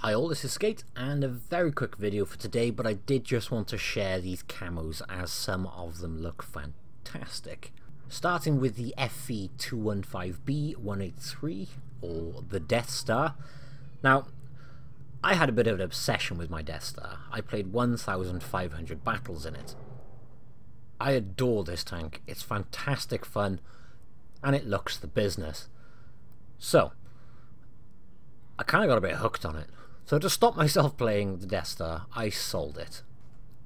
Hi all, this is Skate, and a very quick video for today, but I did just want to share these camos as some of them look fantastic. Starting with the FV215B183, or the Deathstar. Now, I had a bit of an obsession with my Deathstar. I played 1,500 battles in it. I adore this tank, it's fantastic fun, and it looks the business. So, I kind of got a bit hooked on it. So to stop myself playing the Deathstar, I sold it.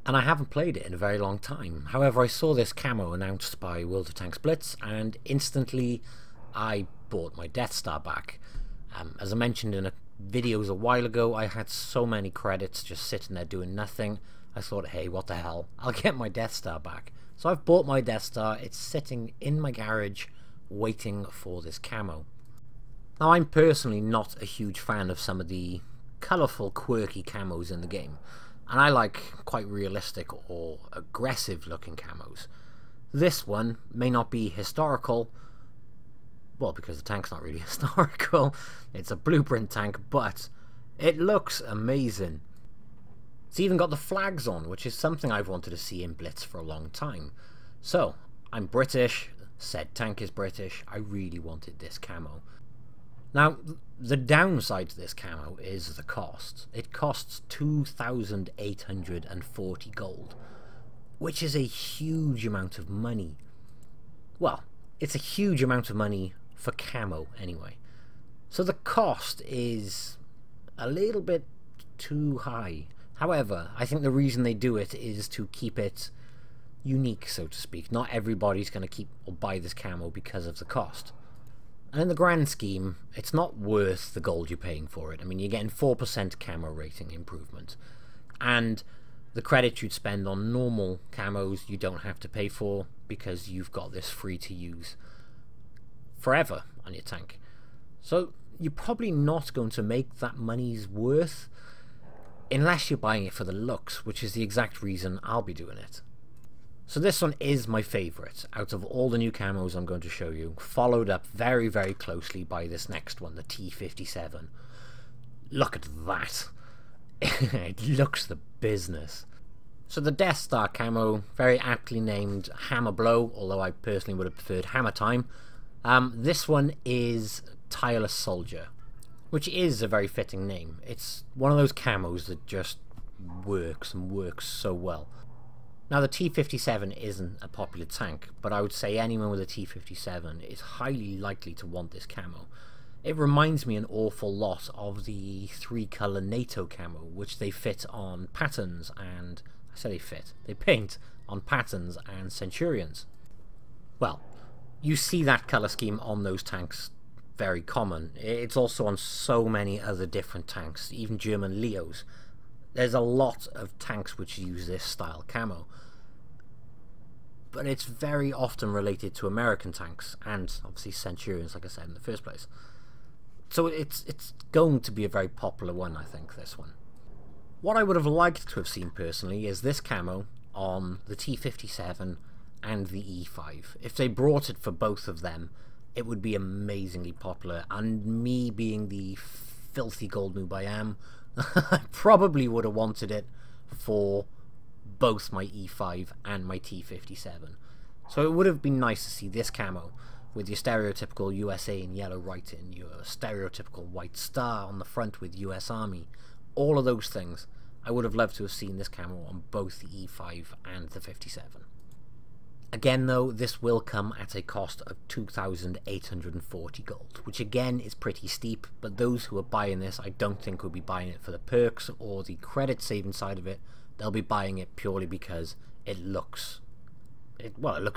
And I haven't played it in a very long time. However, I saw this camo announced by World of Tanks Blitz, and instantly I bought my Deathstar back. As I mentioned in videos a while ago, I had so many credits just sitting there doing nothing. I thought, hey, what the hell, I'll get my Deathstar back. So I've bought my Deathstar, it's sitting in my garage waiting for this camo. Now, I'm personally not a huge fan of some of the colourful, quirky camos in the game, and I like quite realistic or aggressive looking camos. This one may not be historical, well, because the tank's not really historical, it's a blueprint tank, but it looks amazing. It's even got the flags on, which is something I've wanted to see in Blitz for a long time. So, I'm British, said tank is British, I really wanted this camo. Now, the downside to this camo is the cost. It costs 2,840 gold, which is a huge amount of money. Well, it's a huge amount of money for camo anyway. So the cost is a little bit too high. However, I think the reason they do it is to keep it unique, so to speak. Not everybody's going to keep or buy this camo because of the cost. And in the grand scheme, it's not worth the gold you're paying for it. I mean, you're getting 4% camo rating improvement. And the credit you'd spend on normal camos you don't have to pay for because you've got this free to use forever on your tank. So you're probably not going to make that money's worth unless you're buying it for the looks, which is the exact reason I'll be doing it. So this one is my favourite out of all the new camos I'm going to show you, followed up very, very closely by this next one, the T57. Look at that. It looks the business. So the Deathstar camo, very aptly named Hammer Blow, although I personally would have preferred Hammer Time. This one is Tireless Soldier, which is a very fitting name. It's one of those camos that just works and works so well. Now, the T57 isn't a popular tank, but I would say anyone with a T57 is highly likely to want this camo. It reminds me an awful lot of the 3-colour NATO camo, which they fit on Patterns and... I say they paint on Patterns and Centurions. Well, you see that colour scheme on those tanks very common. It's also on so many other different tanks, even German Leos. There's a lot of tanks which use this style camo, but it's very often related to American tanks and obviously Centurions, like I said in the first place. So it's going to be a very popular one, I think, this one. What I would have liked to have seen personally is this camo on the T57 and the E5. If they brought it for both of them, it would be amazingly popular, and me being the filthy gold noob I am, I probably would have wanted it for both my E5 and my T57. So it would have been nice to see this camo with your stereotypical USA in yellow writing, your stereotypical white star on the front with US Army, all of those things. I would have loved to have seen this camo on both the E5 and the 57. Again though, this will come at a cost of 2,840 gold, which again is pretty steep, but those who are buying this I don't think will be buying it for the perks or the credit saving side of it. They'll be buying it purely because it looks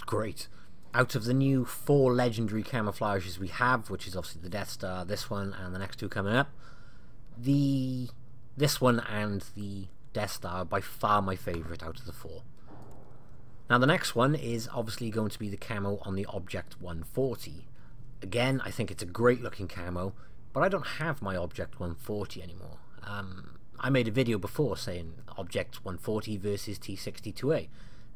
great. Out of the new 4 legendary camouflages we have, which is obviously the Deathstar, this one and the next two coming up, this one and the Deathstar are by far my favourite out of the 4. Now the next one is obviously going to be the camo on the Object 140. Again, I think it's a great looking camo, but I don't have my Object 140 anymore. I made a video before saying Object 140 versus T62A,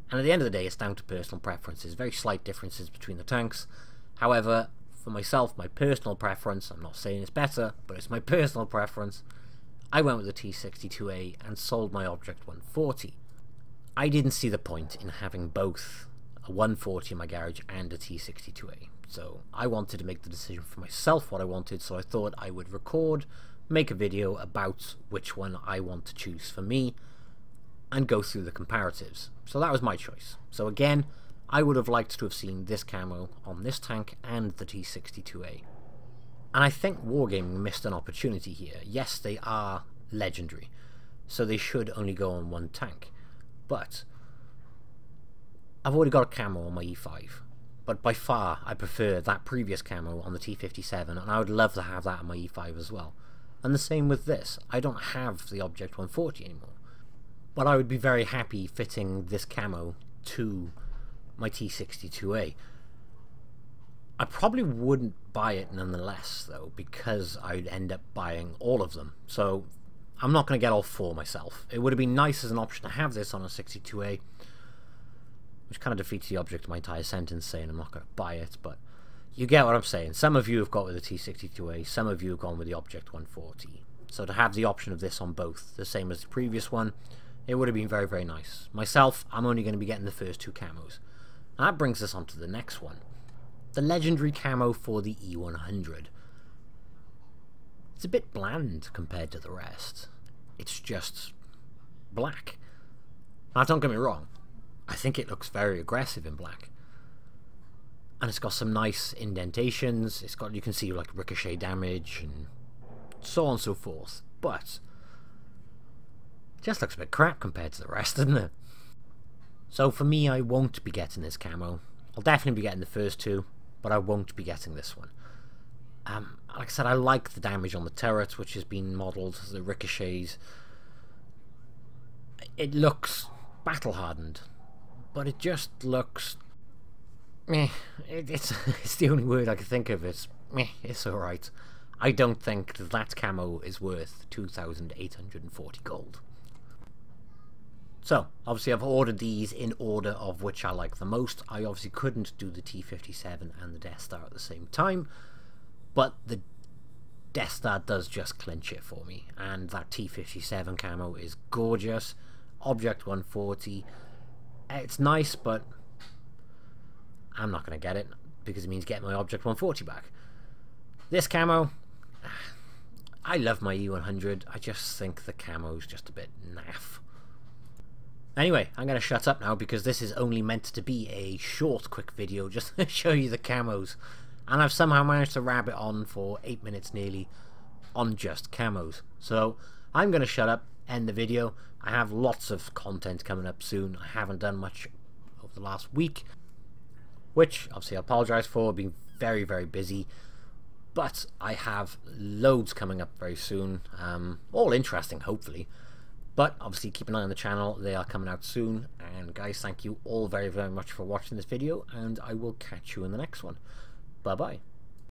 and at the end of the day it's down to personal preferences, very slight differences between the tanks. However, for myself, my personal preference, I'm not saying it's better, but it's my personal preference, I went with the T62A and sold my Object 140. I didn't see the point in having both a 140 in my garage and a T62A. So I wanted to make the decision for myself what I wanted, so I thought I would record, make a video about which one I want to choose for me, and go through the comparatives. So that was my choice. So again, I would have liked to have seen this camo on this tank and the T62A. And I think Wargaming missed an opportunity here. Yes, they are legendary, so they should only go on one tank. But I've already got a camo on my E5. But by far, I prefer that previous camo on the T57, and I would love to have that on my E5 as well. And the same with this. I don't have the Object 140 anymore. But I would be very happy fitting this camo to my T62A. I probably wouldn't buy it nonetheless, though, because I'd end up buying all of them. So I'm not going to get all four myself. It would have been nice as an option to have this on a 62A, which kind of defeats the object of my entire sentence saying I'm not going to buy it, but you get what I'm saying. Some of you have got with the T62A, some of you have gone with the Object 140. So to have the option of this on both, the same as the previous one, it would have been very, very nice. Myself, I'm only going to be getting the first two camos. And that brings us on to the next one. The Legendary Camo for the E100. It's a bit bland compared to the rest. It's just black. Now don't get me wrong, I think it looks very aggressive in black. And it's got some nice indentations, it's got, you can see like ricochet damage and so on and so forth, but it just looks a bit crap compared to the rest, doesn't it? So for me, I won't be getting this camo. I'll definitely be getting the first two, but I won't be getting this one. Like I said, I like the damage on the turret, which has been modelled, the ricochets. It looks battle-hardened, but it just looks meh. It's the only word I can think of. It's meh. It's alright. I don't think that camo is worth 2,840 gold. So, obviously I've ordered these in order of which I like the most. I obviously couldn't do the T57 and the Deathstar at the same time, but the Deathstar does just clinch it for me, and that T57 camo is gorgeous. Object 140, it's nice, but I'm not going to get it, because it means getting my Object 140 back. This camo, I love my E100, I just think the camo's just a bit naff. Anyway, I'm going to shut up now because this is only meant to be a short, quick video just to show you the camos. And I've somehow managed to rabbit on for 8 minutes nearly on just camos. So I'm going to shut up, end the video. I have lots of content coming up soon. I haven't done much over the last week, which obviously I apologise for. I've been very, very busy. But I have loads coming up very soon. All interesting, hopefully. But obviously keep an eye on the channel, they are coming out soon. And guys, thank you all very, very much for watching this video, and I will catch you in the next one. Bye bye.